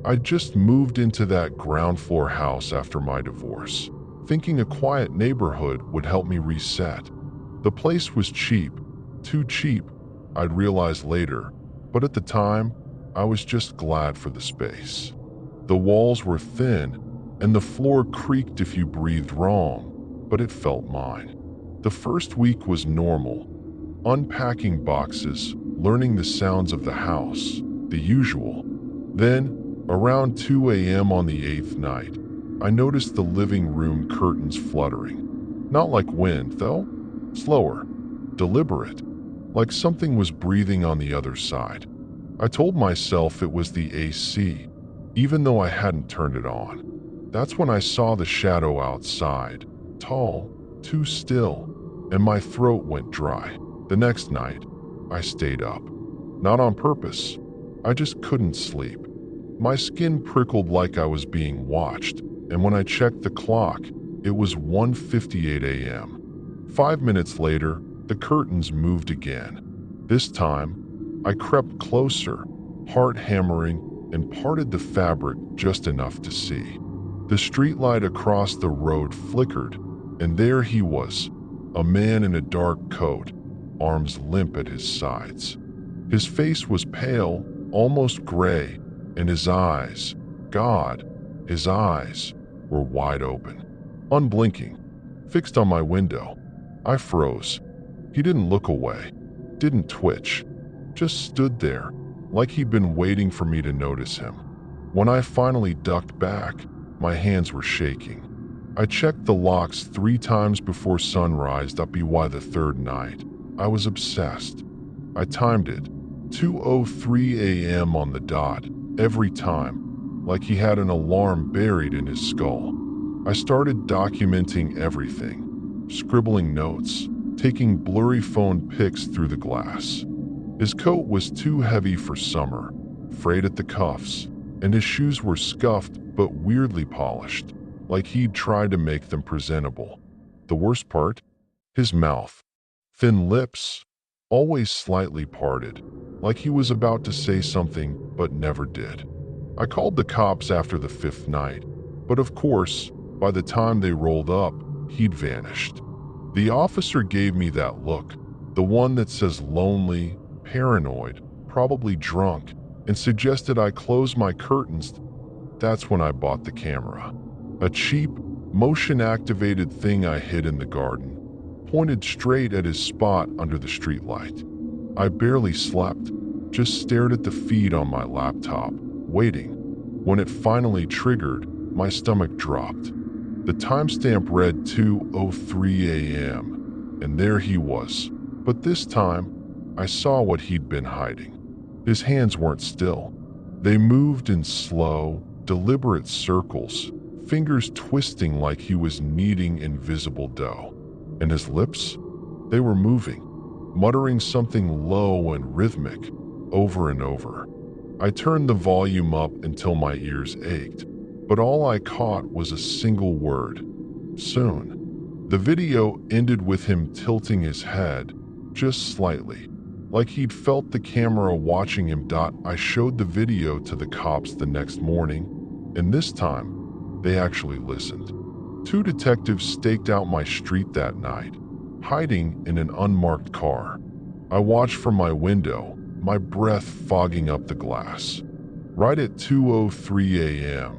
I just moved into that ground floor house after my divorce, thinking a quiet neighborhood would help me reset. The place was cheap, too cheap, I'd realize later, but at the time, I was just glad for the space. The walls were thin, and the floor creaked if you breathed wrong, but it felt mine. The first week was normal, unpacking boxes, learning the sounds of the house, the usual. Then, around 2 a.m. on the eighth night, I noticed the living room curtains fluttering. Not like wind, though. Slower, deliberate, like something was breathing on the other side. I told myself it was the AC, even though I hadn't turned it on. That's when I saw the shadow outside, tall, too still, and my throat went dry. The next night, I stayed up. Not on purpose. I just couldn't sleep. My skin prickled like I was being watched, and when I checked the clock, it was 1:58 a.m. 5 minutes later, the curtains moved again. This time, I crept closer, heart hammering, and parted the fabric just enough to see. The streetlight across the road flickered, and there he was, a man in a dark coat, arms limp at his sides. His face was pale, almost gray, and his eyes, God, his eyes were wide open, unblinking, fixed on my window. I froze. He didn't look away, didn't twitch, just stood there, like he'd been waiting for me to notice him. When I finally ducked back, my hands were shaking. I checked the locks 3 times before sunrise. That'd be why the third night. I was obsessed. I timed it, 2:03 a.m. on the dot, every time, like he had an alarm buried in his skull. I started documenting everything, scribbling notes, taking blurry phone pics through the glass. His coat was too heavy for summer, frayed at the cuffs, and his shoes were scuffed but weirdly polished, like he'd tried to make them presentable. The worst part? His mouth. Thin lips, always slightly parted, like he was about to say something but never did. I called the cops after the 5th night, but of course, by the time they rolled up, he'd vanished. The officer gave me that look, the one that says lonely, paranoid, probably drunk, and suggested I close my curtains. That's when I bought the camera. A cheap, motion-activated thing I hid in the garden, pointed straight at his spot under the streetlight. I barely slept, just stared at the feed on my laptop, waiting. When it finally triggered, my stomach dropped. The timestamp read 2:03 a.m., and there he was. But this time, I saw what he'd been hiding. His hands weren't still. They moved in slow, deliberate circles, fingers twisting like he was kneading invisible dough. And his lips? They were moving, muttering something low and rhythmic, over and over. I turned the volume up until my ears ached, but all I caught was a single word: soon. The video ended with him tilting his head, just slightly, like he'd felt the camera watching him. I showed the video to the cops the next morning, and this time, they actually listened. 2 detectives staked out my street that night, hiding in an unmarked car. I watched from my window, my breath fogging up the glass. Right at 2:03 a.m.,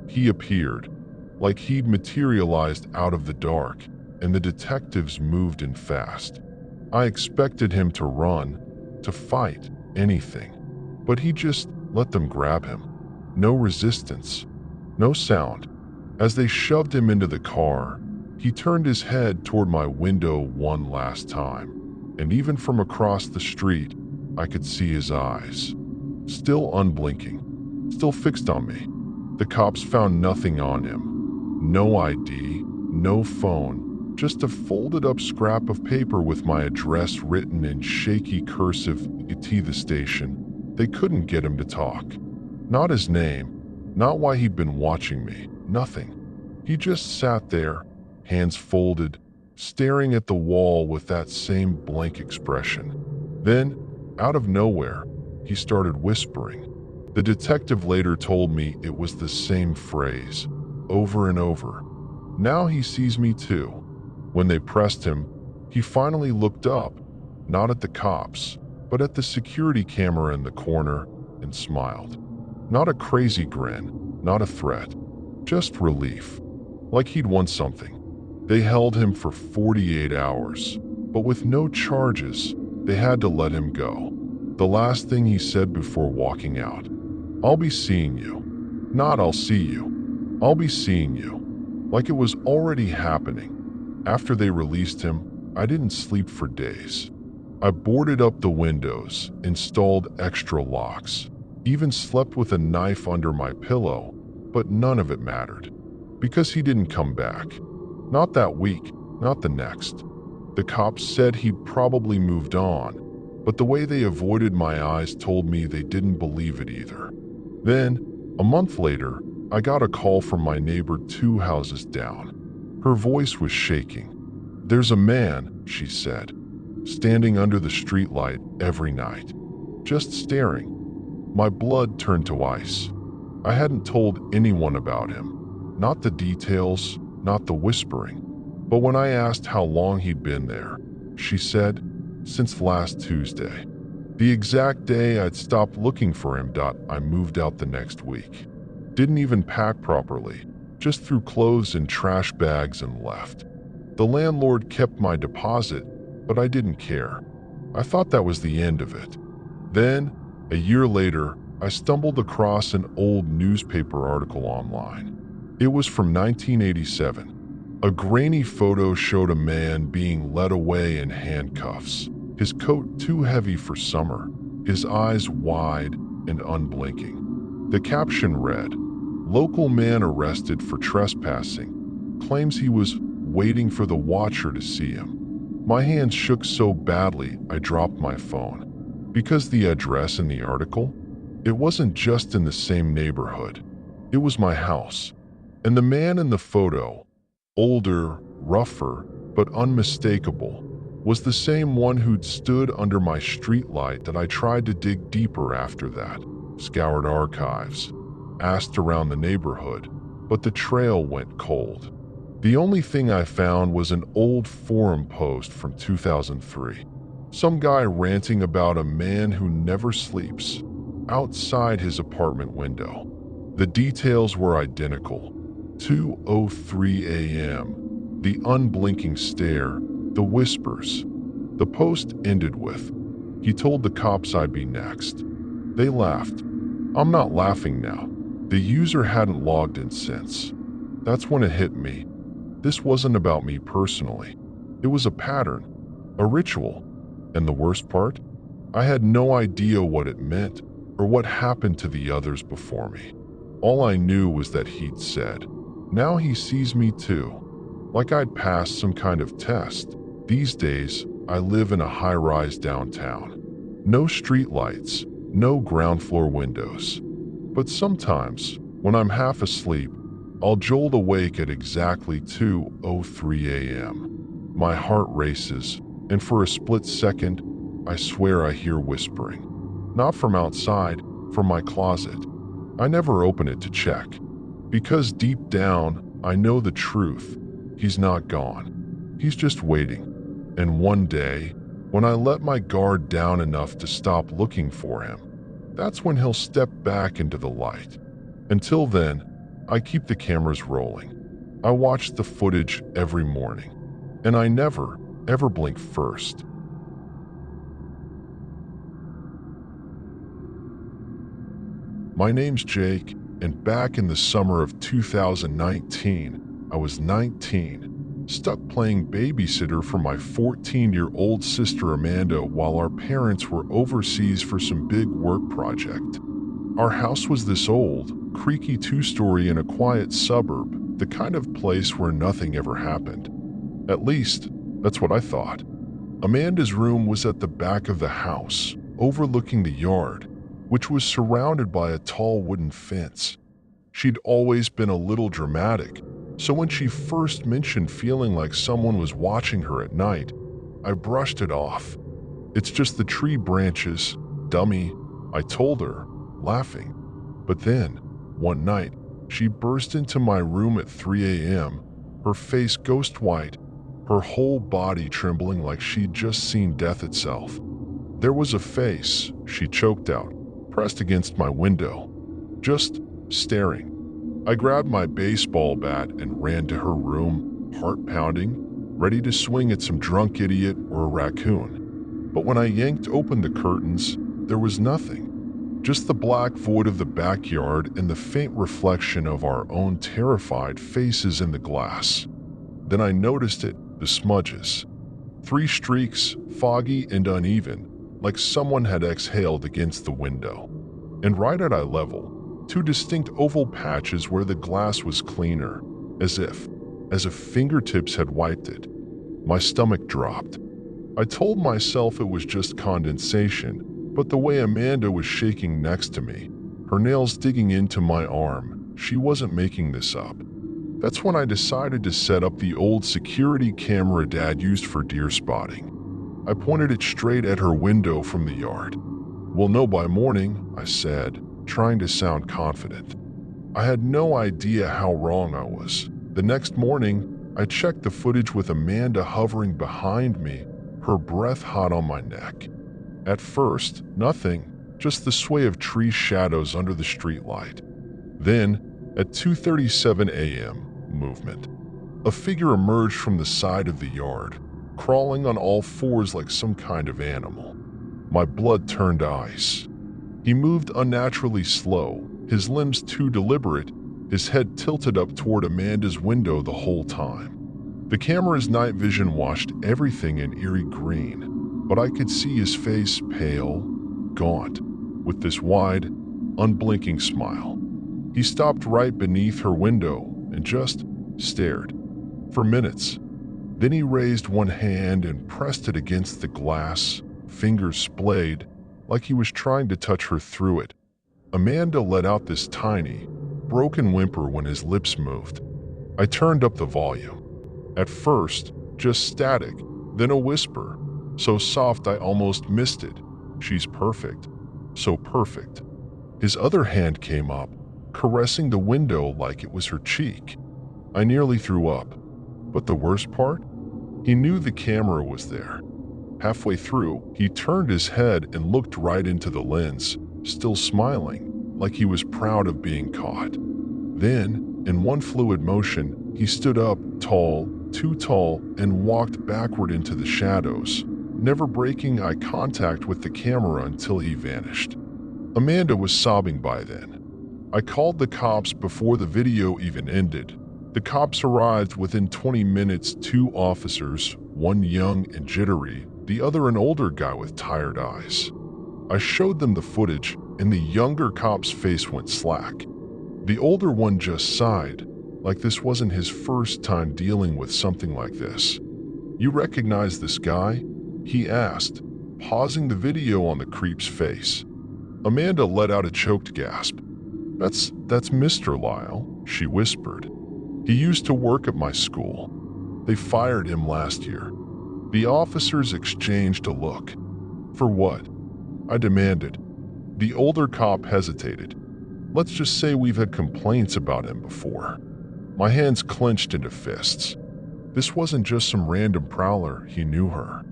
he appeared, like he'd materialized out of the dark, and the detectives moved in fast. I expected him to run, to fight, anything, but he just let them grab him. No resistance, no sound. As they shoved him into the car, he turned his head toward my window one last time, and even from across the street, I could see his eyes. Still unblinking, still fixed on me. The cops found nothing on him. No ID, no phone, just a folded up scrap of paper with my address written in shaky cursive. To the station. They couldn't get him to talk. Not his name, not why he'd been watching me, nothing. He just sat there, hands folded, staring at the wall with that same blank expression. Then, out of nowhere, he started whispering. The detective later told me it was the same phrase, over and over. Now he sees me too. When they pressed him, he finally looked up, not at the cops, but at the security camera in the corner, and smiled. Not a crazy grin, not a threat, just relief, like he'd won something. They held him for 48 hours, but with no charges, they had to let him go. The last thing he said before walking out, "I'll be seeing you." Not "I'll see you." "I'll be seeing you." Like it was already happening. After they released him, I didn't sleep for days. I boarded up the windows, installed extra locks, even slept with a knife under my pillow, but none of it mattered. Because he didn't come back. Not that week, not the next. The cops said he'd probably moved on, but the way they avoided my eyes told me they didn't believe it either. Then, a month later, I got a call from my neighbor 2 houses down. Her voice was shaking. "There's a man," she said, "standing under the streetlight every night, just staring." My blood turned to ice. I hadn't told anyone about him. Not the details, not the whispering. But when I asked how long he'd been there, she said, "Since last Tuesday." The exact day I'd stopped looking for him. I moved out the next week. Didn't even pack properly, just threw clothes in trash bags and left. The landlord kept my deposit, but I didn't care. I thought that was the end of it. Then, a year later, I stumbled across an old newspaper article online. It was from 1987. A grainy photo showed a man being led away in handcuffs, his coat too heavy for summer, his eyes wide and unblinking. The caption read, "Local man arrested for trespassing, claims he was waiting for the watcher to see him." My hands shook so badly I dropped my phone. Because the address in the article, it wasn't just in the same neighborhood. It was my house. And the man in the photo, older, rougher, but unmistakable, was the same one who'd stood under my streetlight. That I tried to dig deeper after that, scoured archives, asked around the neighborhood, but the trail went cold. The only thing I found was an old forum post from 2003. Some guy ranting about a man who never sleeps, outside his apartment window. The details were identical. 2:03 a.m., the unblinking stare, the whispers. The post ended with, "He told the cops I'd be next." They laughed. I'm not laughing now. The user hadn't logged in since. That's when it hit me. This wasn't about me personally. It was a pattern, a ritual. And the worst part? I had no idea what it meant or what happened to the others before me. All I knew was that he'd said, "Now he sees me too." Like I'd passed some kind of test. These days, I live in a high-rise downtown. No streetlights, no ground floor windows. But sometimes, when I'm half asleep, I'll jolt awake at exactly 2:03 a.m. My heart races, and for a split second, I swear I hear whispering. Not from outside, from my closet. I never open it to check. Because deep down, I know the truth. He's not gone. He's just waiting. And one day, when I let my guard down enough to stop looking for him, that's when he'll step back into the light. Until then, I keep the cameras rolling. I watch the footage every morning. And I never, ever blink first. My name's Jake, and back in the summer of 2019, I was 19, stuck playing babysitter for my 14-year-old sister Amanda while our parents were overseas for some big work project. Our house was this old, creaky two-story in a quiet suburb, the kind of place where nothing ever happened. At least, that's what I thought. Amanda's room was at the back of the house, overlooking the yard, which was surrounded by a tall wooden fence. She'd always been a little dramatic, so when she first mentioned feeling like someone was watching her at night, I brushed it off. "It's just the tree branches, dummy," I told her, laughing. But then, one night, she burst into my room at 3 a.m., her face ghost white, her whole body trembling like she'd just seen death itself. There was a face, she choked out, pressed against my window, just staring. I grabbed my baseball bat and ran to her room, heart pounding, ready to swing at some drunk idiot or a raccoon. But when I yanked open the curtains, there was nothing. Just the black void of the backyard and the faint reflection of our own terrified faces in the glass. Then I noticed it, the smudges. 3 streaks, foggy and uneven, like someone had exhaled against the window. And right at eye level, 2 distinct oval patches where the glass was cleaner, as if fingertips had wiped it. My stomach dropped. I told myself it was just condensation, but the way Amanda was shaking next to me, her nails digging into my arm, she wasn't making this up. That's when I decided to set up the old security camera Dad used for deer spotting. I pointed it straight at her window from the yard. "We'll know by morning," I said, trying to sound confident. I had no idea how wrong I was. The next morning, I checked the footage with Amanda hovering behind me, her breath hot on my neck. At first, nothing, just the sway of tree shadows under the streetlight. Then, at 2:37 a.m., movement. A figure emerged from the side of the yard, crawling on all fours like some kind of animal. My blood turned to ice. He moved unnaturally slow, his limbs too deliberate, his head tilted up toward Amanda's window the whole time. The camera's night vision washed everything in eerie green, but I could see his face pale, gaunt, with this wide, unblinking smile. He stopped right beneath her window and just stared for minutes. Then he raised one hand and pressed it against the glass, fingers splayed, like he was trying to touch her through it. Amanda let out this tiny, broken whimper when his lips moved. I turned up the volume. At first, just static, then a whisper, so soft I almost missed it. "She's perfect. So perfect." His other hand came up, caressing the window like it was her cheek. I nearly threw up. But the worst part? He knew the camera was there. Halfway through, he turned his head and looked right into the lens, still smiling, like he was proud of being caught. Then, in one fluid motion, he stood up, tall, too tall, and walked backward into the shadows, never breaking eye contact with the camera until he vanished. Amanda was sobbing by then. I called the cops before the video even ended. The cops arrived within 20 minutes, 2 officers, one young and jittery, the other an older guy with tired eyes. I showed them the footage, and the younger cop's face went slack. The older one just sighed, like this wasn't his first time dealing with something like this. "You recognize this guy?" he asked, pausing the video on the creep's face. Amanda let out a choked gasp. That's Mr. Lyle," she whispered. "He used to work at my school. They fired him last year." The officers exchanged a look. "For what?" I demanded. The older cop hesitated. "Let's just say we've had complaints about him before." My hands clenched into fists. This wasn't just some random prowler, he knew her.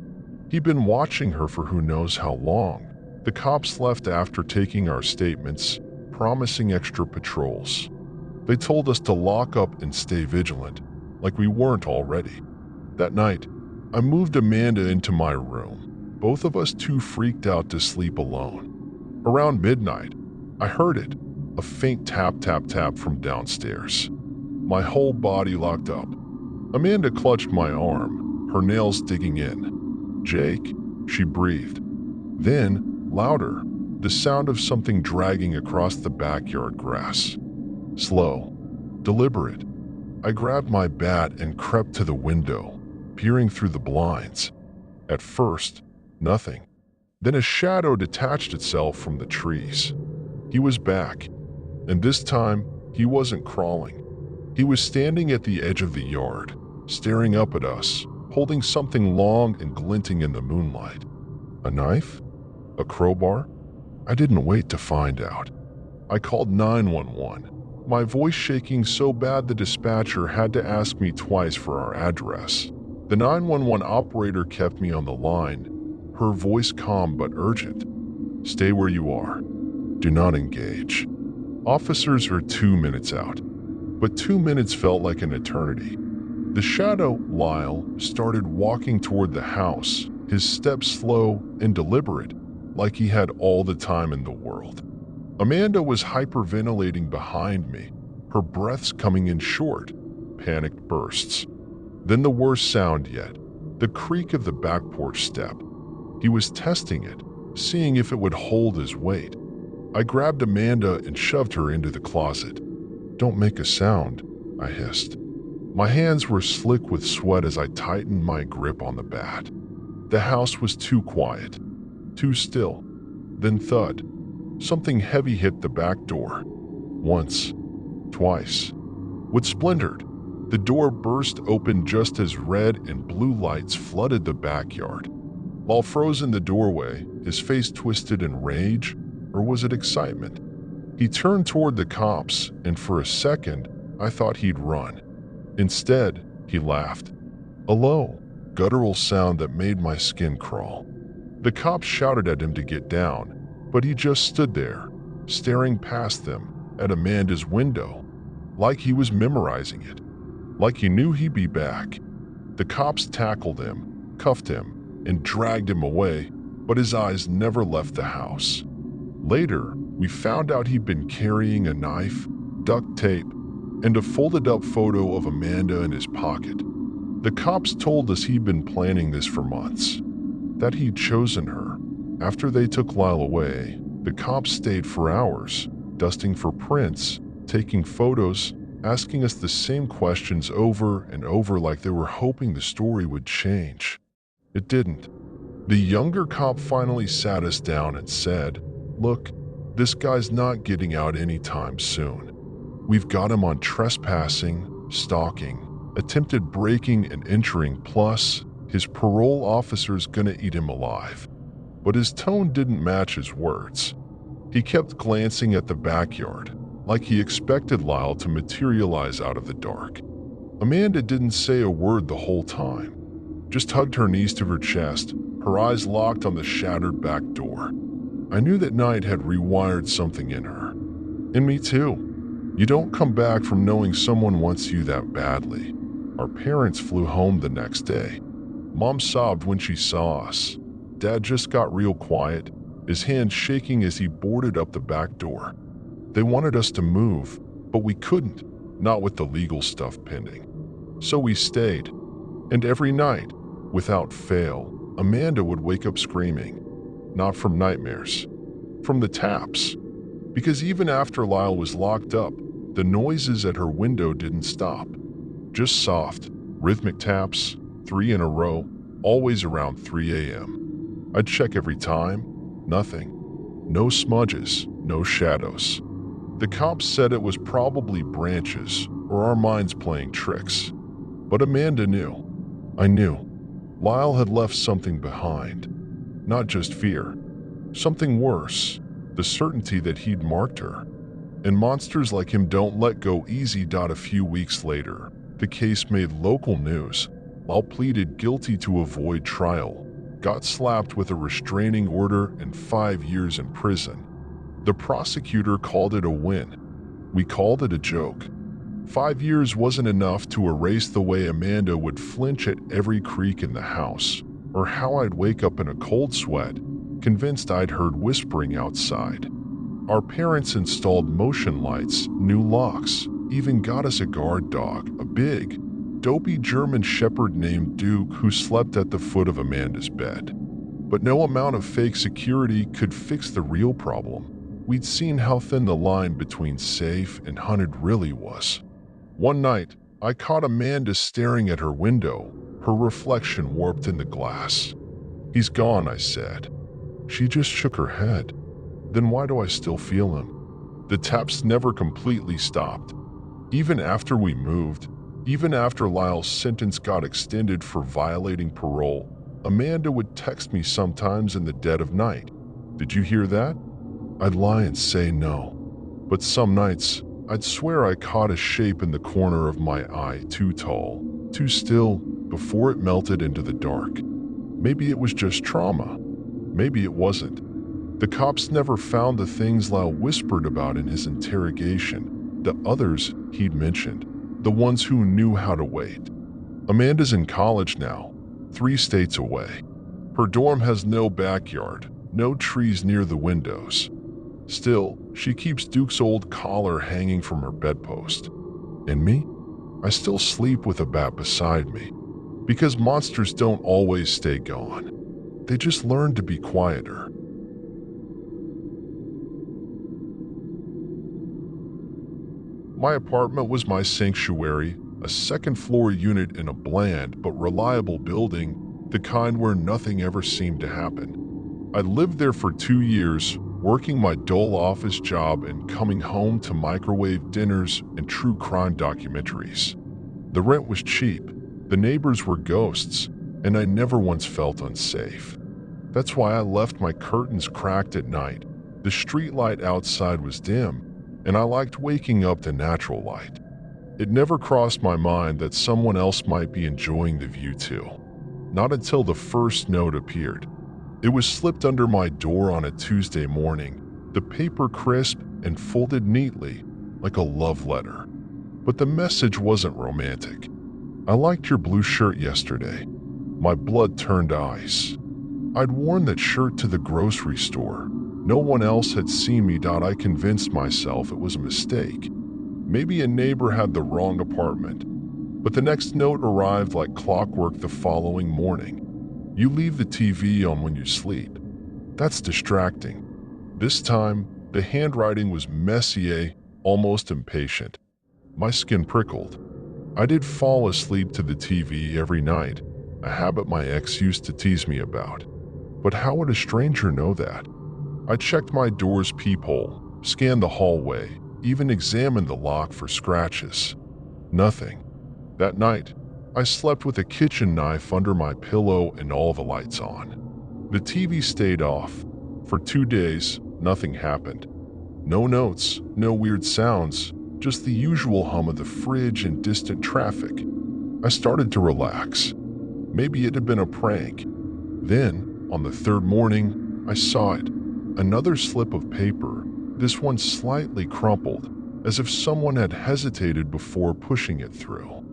He'd been watching her for who knows how long. The cops left after taking our statements, promising extra patrols. They told us to lock up and stay vigilant, like we weren't already. That night, I moved Amanda into my room, both of us too freaked out to sleep alone. Around midnight, I heard it, a faint tap tap tap from downstairs. My whole body locked up. Amanda clutched my arm, her nails digging in. "Jake," she breathed. Then, louder, the sound of something dragging across the backyard grass. Slow, deliberate. I grabbed my bat and crept to the window, peering through the blinds. At first, nothing. Then a shadow detached itself from the trees. He was back, and this time, he wasn't crawling. He was standing at the edge of the yard, staring up at us, holding something long and glinting in the moonlight. A knife? A crowbar? I didn't wait to find out. I called 911, my voice shaking so bad the dispatcher had to ask me twice for our address. The 911 operator kept me on the line, her voice calm but urgent. Stay where you are. Do not engage. Officers are 2 minutes out, but 2 minutes felt like an eternity. The shadow, Lyle, started walking toward the house, his steps slow and deliberate, like he had all the time in the world. Amanda was hyperventilating behind me, her breaths coming in short, panicked bursts. Then the worst sound yet, the creak of the back porch step. He was testing it, seeing if it would hold his weight. I grabbed Amanda and shoved her into the closet. Don't make a sound, I hissed. My hands were slick with sweat as I tightened my grip on the bat. The house was too quiet, too still. Then thud. Something heavy hit the back door. Once, twice. With splintered, the door burst open just as red and blue lights flooded the backyard. While frozen in the doorway, his face twisted in rage, or was it excitement? He turned toward the cops, and for a second, I thought he'd run. Instead, he laughed. A low, guttural sound that made my skin crawl. The cops shouted at him to get down, but he just stood there, staring past them at Amanda's window, like he was memorizing it, like he knew he'd be back. The cops tackled him, cuffed him, and dragged him away, but his eyes never left the house. Later, we found out he'd been carrying a knife, duct tape, and a folded-up photo of Amanda in his pocket. The cops told us he'd been planning this for months, that he'd chosen her. After they took Lyle away, the cops stayed for hours, dusting for prints, taking photos, asking us the same questions over and over like they were hoping the story would change. It didn't. The younger cop finally sat us down and said, "Look, this guy's not getting out anytime soon. We've got him on trespassing, stalking, attempted breaking and entering, plus his parole officer's gonna eat him alive." But his tone didn't match his words. He kept glancing at the backyard, like he expected Lyle to materialize out of the dark. Amanda didn't say a word the whole time, just hugged her knees to her chest, her eyes locked on the shattered back door. I knew that night had rewired something in her. In me too. You don't come back from knowing someone wants you that badly. Our parents flew home the next day. Mom sobbed when she saw us. Dad just got real quiet, his hand shaking as he boarded up the back door. They wanted us to move, but we couldn't, not with the legal stuff pending. So we stayed. And every night, without fail, Amanda would wake up screaming. Not from nightmares, from the taps. Because even after Lyle was locked up, the noises at her window didn't stop. Just soft, rhythmic taps, 3 in a row, always around 3 a.m. I'd check every time. Nothing. No smudges, no shadows. The cops said it was probably branches or our minds playing tricks. But Amanda knew. I knew. Lyle had left something behind. Not just fear. Something worse. The certainty that he'd marked her. And monsters like him don't let go easy. A few weeks later, the case made local news. Lyle pleaded guilty to avoid trial, got slapped with a restraining order and 5 years in prison. The prosecutor called it a win. We called it a joke. 5 years wasn't enough to erase the way Amanda would flinch at every creak in the house, or how I'd wake up in a cold sweat, convinced I'd heard whispering outside. Our parents installed motion lights, new locks, even got us a guard dog, a big, dopey German shepherd named Duke who slept at the foot of Amanda's bed. But no amount of fake security could fix the real problem. We'd seen how thin the line between safe and hunted really was. One night, I caught Amanda staring at her window, her reflection warped in the glass. "He's gone," I said. She just shook her head. Then why do I still feel him? The taps never completely stopped. Even after we moved, even after Lyle's sentence got extended for violating parole, Amanda would text me sometimes in the dead of night. "Did you hear that?" I'd lie and say no. But some nights, I'd swear I caught a shape in the corner of my eye, too tall, too still, before it melted into the dark. Maybe it was just trauma. Maybe it wasn't. The cops never found the things Lau whispered about in his interrogation, the others he'd mentioned, the ones who knew how to wait. Amanda's in college now, 3 states away. Her dorm has no backyard, no trees near the windows. Still, she keeps Duke's old collar hanging from her bedpost. And me? I still sleep with a bat beside me. Because monsters don't always stay gone. They just learn to be quieter. My apartment was my sanctuary, a second-floor unit in a bland but reliable building, the kind where nothing ever seemed to happen. I lived there for 2 years, working my dull office job and coming home to microwave dinners and true crime documentaries. The rent was cheap, the neighbors were ghosts, and I never once felt unsafe. That's why I left my curtains cracked at night. The streetlight outside was dim, and I liked waking up to natural light. It never crossed my mind that someone else might be enjoying the view too. Not until the first note appeared. It was slipped under my door on a Tuesday morning, the paper crisp and folded neatly, like a love letter. But the message wasn't romantic. I liked your blue shirt yesterday. My blood turned ice. I'd worn that shirt to the grocery store. No one else had seen me. I convinced myself it was a mistake. Maybe a neighbor had the wrong apartment. But the next note arrived like clockwork the following morning. You leave the TV on when you sleep. That's distracting. This time, the handwriting was messy, almost impatient. My skin prickled. I did fall asleep to the TV every night, a habit my ex used to tease me about. But how would a stranger know that? I checked my door's peephole, scanned the hallway, even examined the lock for scratches. Nothing. That night, I slept with a kitchen knife under my pillow and all the lights on. The TV stayed off. For 2 days, nothing happened. No notes, no weird sounds, just the usual hum of the fridge and distant traffic. I started to relax. Maybe it had been a prank. Then, on the 3rd morning, I saw it. Another slip of paper, this one slightly crumpled, as if someone had hesitated before pushing it through.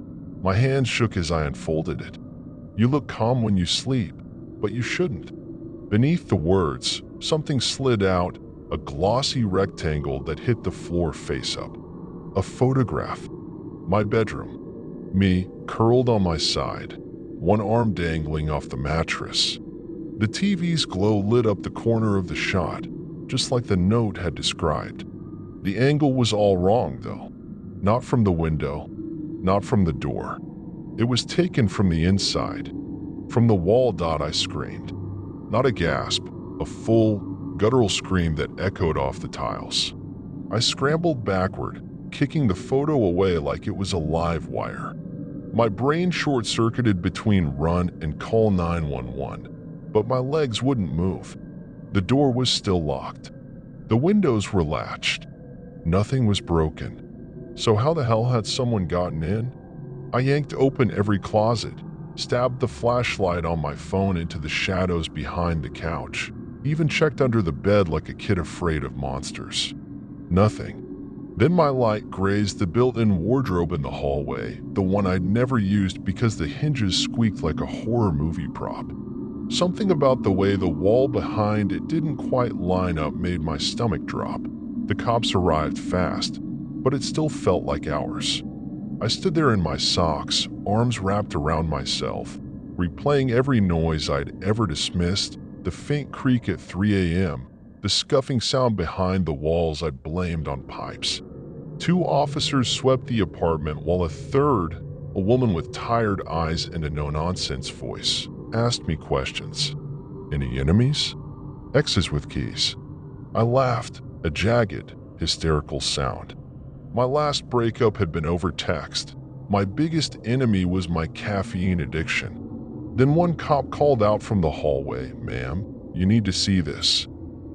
My hand shook as I unfolded it. You look calm when you sleep, but you shouldn't. Beneath the words, something slid out, a glossy rectangle that hit the floor face up. A photograph. My bedroom. Me, curled on my side, one arm dangling off the mattress. The TV's glow lit up the corner of the shot, just like the note had described. The angle was all wrong, though. Not from the window, not from the door. It was taken from the inside. From the wall. I screamed. Not a gasp, a full, guttural scream that echoed off the tiles. I scrambled backward, kicking the photo away like it was a live wire. My brain short-circuited between run and call 911. But my legs wouldn't move. The door was still locked. The windows were latched. Nothing was broken. So how the hell had someone gotten in? I yanked open every closet, stabbed the flashlight on my phone into the shadows behind the couch, even checked under the bed like a kid afraid of monsters. Nothing. Then my light grazed the built-in wardrobe in the hallway, the one I'd never used because the hinges squeaked like a horror movie prop. Something about the way the wall behind it didn't quite line up made my stomach drop. The cops arrived fast, but it still felt like hours. I stood there in my socks, arms wrapped around myself, replaying every noise I'd ever dismissed, the faint creak at 3 a.m., the scuffing sound behind the walls I'd blamed on pipes. 2 officers swept the apartment while a third, a woman with tired eyes and a no-nonsense voice, asked me questions. Any enemies? Exes with keys. I laughed, a jagged, hysterical sound. My last breakup had been over text. My biggest enemy was my caffeine addiction. Then one cop called out from the hallway, "Ma'am, you need to see this."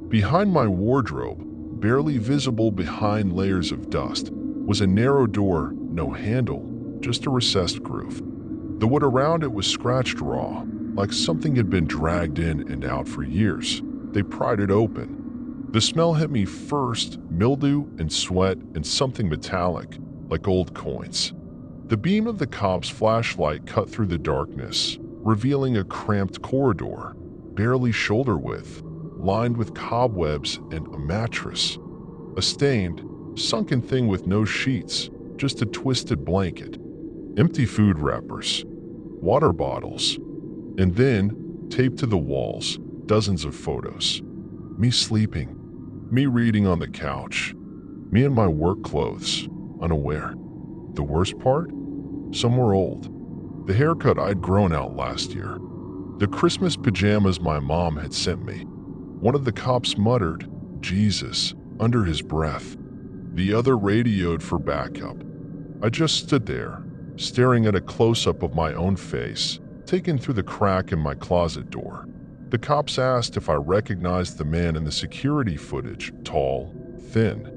Behind my wardrobe, barely visible behind layers of dust, was a narrow door, no handle, just a recessed groove. The wood around it was scratched raw, like something had been dragged in and out for years. They pried it open. The smell hit me first, mildew and sweat and something metallic, like old coins. The beam of the cop's flashlight cut through the darkness, revealing a cramped corridor, barely shoulder width, lined with cobwebs and a mattress. A stained, sunken thing with no sheets, just a twisted blanket. Empty food wrappers, water bottles, and then, taped to the walls, dozens of photos. Me sleeping, me reading on the couch, me in my work clothes, unaware. The worst part? Some were old. The haircut I'd grown out last year. The Christmas pajamas my mom had sent me. One of the cops muttered, "Jesus," under his breath. The other radioed for backup. I just stood there, staring at a close-up of my own face, taken through the crack in my closet door. The cops asked if I recognized the man in the security footage, tall, thin,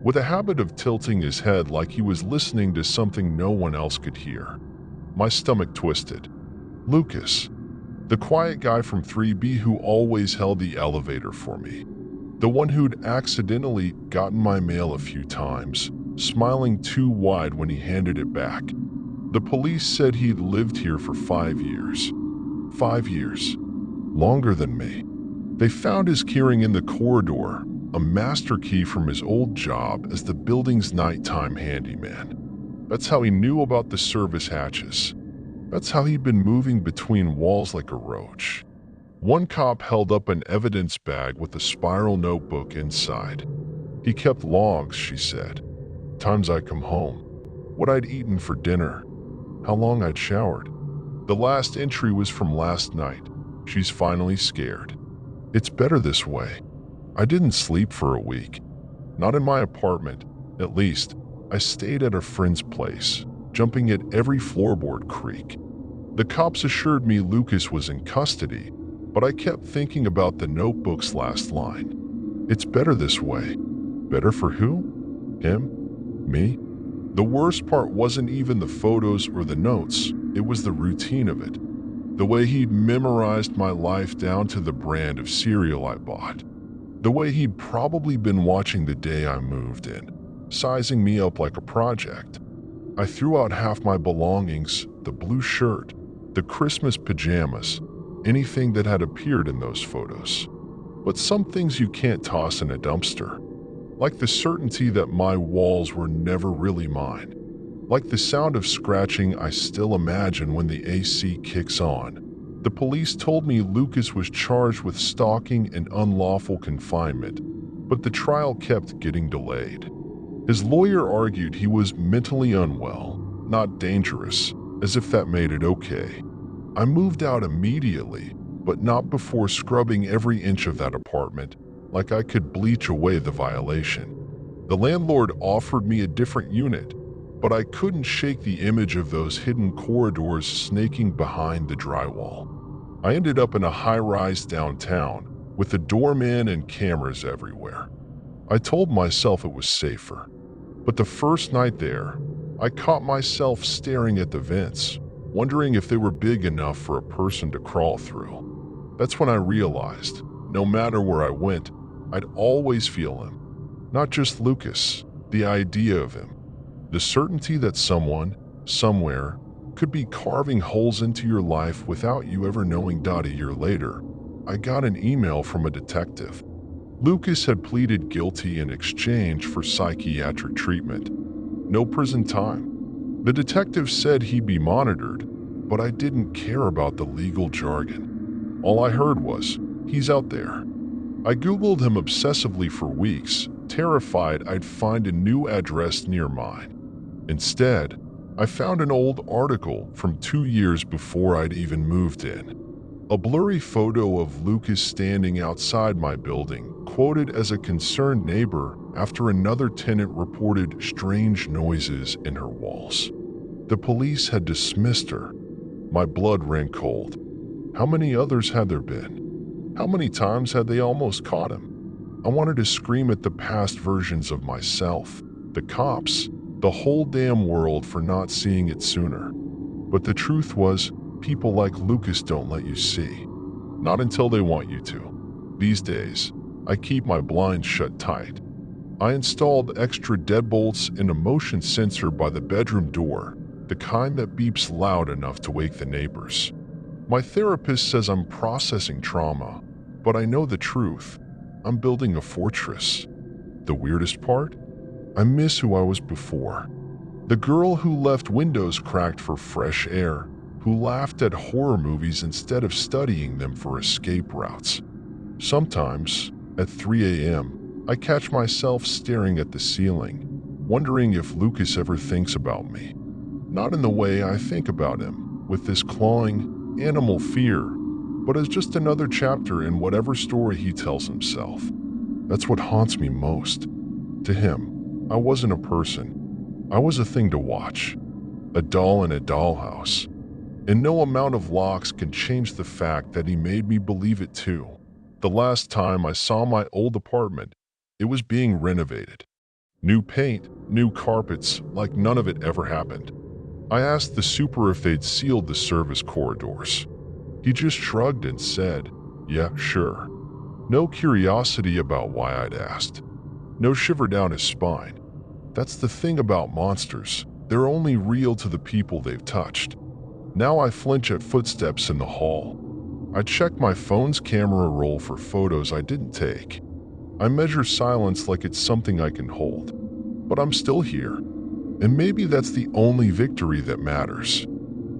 with a habit of tilting his head like he was listening to something no one else could hear. My stomach twisted. Lucas, the quiet guy from 3B who always held the elevator for me. The one who'd accidentally gotten my mail a few times, smiling too wide when he handed it back. The police said he'd lived here for 5 years. 5 years. Longer than me. They found his keyring in the corridor, a master key from his old job as the building's nighttime handyman. That's how he knew about the service hatches. That's how he'd been moving between walls like a roach. One cop held up an evidence bag with a spiral notebook inside. He kept logs, she said. Times I come home, what I'd eaten for dinner, how long I'd showered. The last entry was from last night. She's finally scared. It's better this way. I didn't sleep for a week. Not in my apartment, at least. I stayed at a friend's place, jumping at every floorboard creak. The cops assured me Lucas was in custody, but I kept thinking about the notebook's last line. It's better this way. Better for who? Him? Me? The worst part wasn't even the photos or the notes, it was the routine of it. The way he'd memorized my life down to the brand of cereal I bought. The way he'd probably been watching the day I moved in, sizing me up like a project. I threw out half my belongings, the blue shirt, the Christmas pajamas, anything that had appeared in those photos. But some things you can't toss in a dumpster. Like the certainty that my walls were never really mine. Like the sound of scratching I still imagine when the AC kicks on. The police told me Lucas was charged with stalking and unlawful confinement, but the trial kept getting delayed. His lawyer argued he was mentally unwell, not dangerous, as if that made it okay. I moved out immediately, but not before scrubbing every inch of that apartment, like I could bleach away the violation. The landlord offered me a different unit, but I couldn't shake the image of those hidden corridors snaking behind the drywall. I ended up in a high-rise downtown, with a doorman and cameras everywhere. I told myself it was safer, but the first night there, I caught myself staring at the vents, wondering if they were big enough for a person to crawl through. That's when I realized, no matter where I went, I'd always feel him. Not just Lucas, the idea of him. The certainty that someone, somewhere, could be carving holes into your life without you ever knowing. A year later, I got an email from a detective. Lucas had pleaded guilty in exchange for psychiatric treatment. No prison time. The detective said he'd be monitored, but I didn't care about the legal jargon. All I heard was, he's out there. I Googled him obsessively for weeks, terrified I'd find a new address near mine. Instead, I found an old article from 2 years before I'd even moved in. A blurry photo of Lucas standing outside my building, quoted as a concerned neighbor after another tenant reported strange noises in her walls. The police had dismissed her. My blood ran cold. How many others had there been? How many times had they almost caught him? I wanted to scream at the past versions of myself, the cops, the whole damn world for not seeing it sooner. But the truth was, people like Lucas don't let you see. Not until they want you to. These days, I keep my blinds shut tight. I installed extra deadbolts and a motion sensor by the bedroom door, the kind that beeps loud enough to wake the neighbors. My therapist says I'm processing trauma, but I know the truth. I'm building a fortress. The weirdest part? I miss who I was before. The girl who left windows cracked for fresh air, who laughed at horror movies instead of studying them for escape routes. Sometimes, at 3 a.m., I catch myself staring at the ceiling, wondering if Lucas ever thinks about me. Not in the way I think about him, with this clawing, animal fear, but as just another chapter in whatever story he tells himself. That's what haunts me most. To him, I wasn't a person. I was a thing to watch, a doll in a dollhouse. And no amount of locks can change the fact that he made me believe it too. The last time I saw my old apartment, it was being renovated. New paint, new carpets, like none of it ever happened. I asked the super if they'd sealed the service corridors. He just shrugged and said, "Yeah, sure." No curiosity about why I'd asked. No shiver down his spine. That's the thing about monsters. They're only real to the people they've touched. Now I flinch at footsteps in the hall. I check my phone's camera roll for photos I didn't take. I measure silence like it's something I can hold. But I'm still here. And maybe that's the only victory that matters.